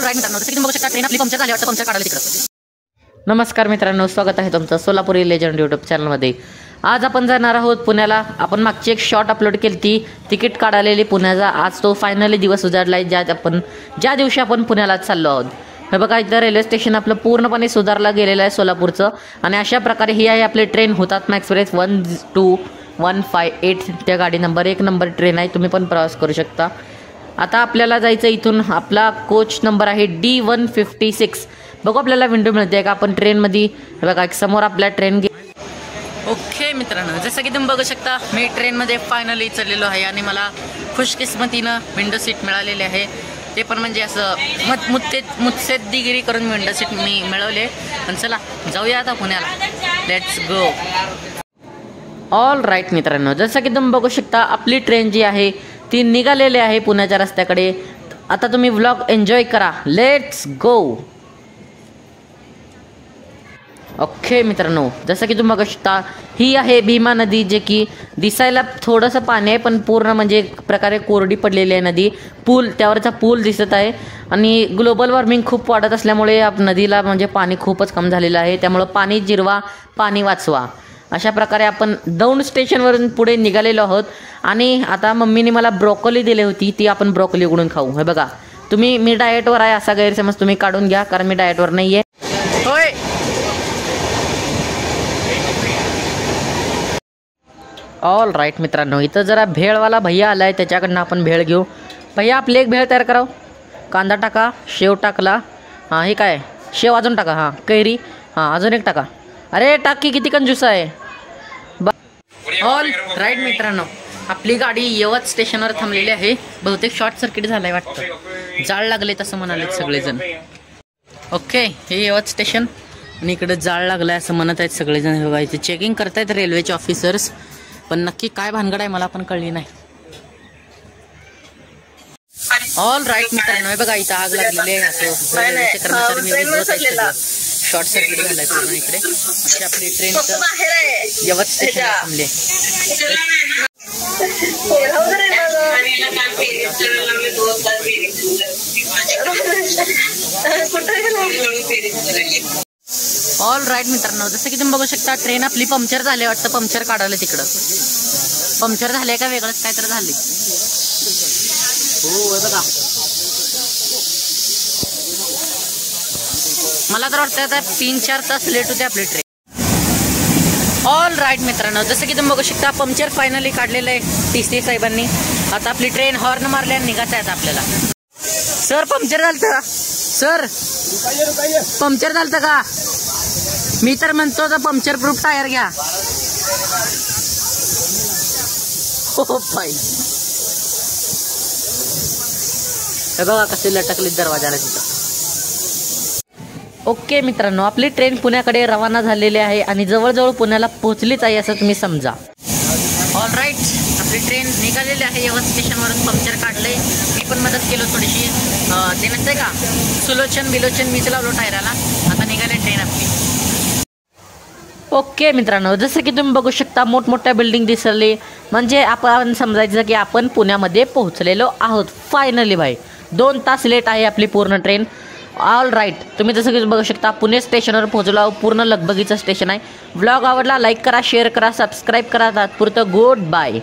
Right मित्रांनो, जसं की तुम्ही बघू शकता ट्रेन आपली पंक्चर झाली वाटतं, पंक्चर काढायला तिकडं. नमस्कार मित्रांनो, स्वागत आहे तुमचं सोलापुरी लेजंड यूट्यूब चॅनलमध्ये. आज आपण जाणार आहोत पुण्याला. आपण मागची एक शॉर्ट अपलोड केली ती तिकीट काढालेली पुण्याचा. आज तो फायनली दिवस उजाडला आहे ज्या दिवशी आपण पुण्याला चाललो आहोत. हे बघा, इथं रेल्वे स्टेशन आपलं पूर्णपणे सुधारलं गेलेलं आहे सोलापूरचं. आणि अशा प्रकारे ही आहे आपली ट्रेन हुतात्मा एक्सप्रेस 12158. त्या गाडी नंबर 1 नंबर ट्रेन आहे. तुम्ही पण प्रवास करू शकता. आता आपल्याला जायचं इथून. आपला कोच नंबर आहे D156. बघू आपल्याला विंडो मिळते का आपण ट्रेनमध्ये. बघा एक समोर आपल्या ट्रेन. ओके मित्रांनो, जसं की तुम्ही बघू शकता मी ट्रेनमध्ये फायनली चढलेलो आहे आणि मला खुशकिस्मतीनं विंडो सीट मिळालेली आहे. ते पण म्हणजे असं मुत्सद्दीगिरी करून विंडो सीट मी मिळवले. पण चला जाऊया आता पुण्याला. Let's go. ऑल राईट मित्रांनो, जसं की तुम्ही बघू शकता आपली ट्रेन जी आहे ती निघालेली आहे पुण्याच्या रस्त्याकडे. आता तुम्ही व्लॉग एन्जॉय करा. Let's go. ओके मित्रांनो, जसं की तुम्ही बघू शकता ही आहे भीमा नदी, जे की दिसायला थोडंसं पाणी आहे पण पूर्ण म्हणजे एक प्रकारे कोरडी पडलेली आहे नदी. पूल, त्यावरचा पूल दिसत आहे. आणि ग्लोबल वॉर्मिंग खूप वाढत असल्यामुळे नदीला म्हणजे पाणी खूपच कम झालेलं आहे. त्यामुळं पाणी जिरवा, पाणी वाचवा, अशा प्रकारे आपण दौंड स्टेशनवरून पुढे निघालेलो आहोत. आणि आता मम्मीने मला ब्रोकोली दिली होती, ती आपण ब्रोकोली उघडून खाऊ. हे बघा, मी डाएटवर आहे असा गैरसमज तुम्ही काढून घ्या, कारण मी डाएटवर नाही आहे. होय. ऑल राईट मित्रांनो, इथं जरा भेळवाला भैया आला आहे, त्याच्याकडनं आपण भेळ घेऊ. भैया आपली एक भेळ तयार करावं. कांदा टाका, शेव टाकला. हां हे काय, शेव अजून टाका. हां कैरी. हां अजून एक टाका. अरे टाकी किती कंजूस आहे. ऑल राईट मित्रांनो, आपली गाडी यवत स्टेशनवर थांबलेली आहे. बहुतेक शॉर्ट सर्किट झालं आहे वाटतं, जाळ लागले तसं म्हणाले सगळेजण. ओके, हे यवत स्टेशन आणि इकडे जाळ लागलं आहे असं म्हणत आहेत सगळेजण. बघा इथे चेकिंग करतायत रेल्वेचे ऑफिसर्स, पण नक्की काय भानगड आहे मला पण कळली नाही. ऑल राईट मित्रांनो, बघा इथं आग लागलेली आहे. असं रेल्वेचे कर्मचारी शॉर्ट सर्किट झालाय पूर्ण इकडे. अशी आपली ट्रेन यवत स्टेशन थांबली. ऑल राईट मित्रांनो, जसं की तुम्ही बघू शकता ट्रेन आपली पंक्चर झाली वाटतं. पंक्चर काढायला तिकडं पंक्चर झाले का वेगळंच काय तर झाले. हो बघा, मला तर वाटतं आता 3-4 तास लेट होते आपली ट्रेन. ऑल राईट मित्रांनो, जसं की तुम्ही बघू शकता पंक्चर फायनली काढलेलं आहे TC साहेबांनी. आता आपली ट्रेन हॉर्न मारली आणि निघायचं आहे आपल्याला. सर पंक्चर झालं. सर पंक्चर झालं का? मी तर म्हणतो तर पंक्चर प्रूफ टायर घ्या. हो बाई, हे बघा कसे लटकले दरवाजाला तिथं. ओके मित्रांनो, आपली ट्रेन पुण्याकडे रवाना झालेली आहे आणि जवळजवळ पुण्याला पोहोचलीच आहे असं तुम्ही समजा. ऑल राईट, आपली ट्रेन निघालेली आहे यवत स्टेशनवरून. पंक्चर काढले, मी पण मदत केलो थोडीशी. ते नसते का सुलोचन बिलोचन, मीच लावलो टायराला. आता निघाले ट्रेन आपली. ओके मित्रांनो, जसं की तुम्ही बघू शकता मोठमोठ्या बिल्डिंग दिसले, म्हणजे आपण समजायचं की आपण पुण्यामध्ये पोहोचलेलो आहोत फायनली. भाई 2 तास लेट आहे आपली पूर्ण ट्रेन. ऑल राईट, तुम्ही जसं की बघू शकता पुणे स्टेशनवर पोहोचलो. पूर्ण लगबगीचं स्टेशन आहे. व्लॉग आवडला लाईक करा, शेअर करा, सबस्क्राईब करा. तात्पुरतं गुड बाय.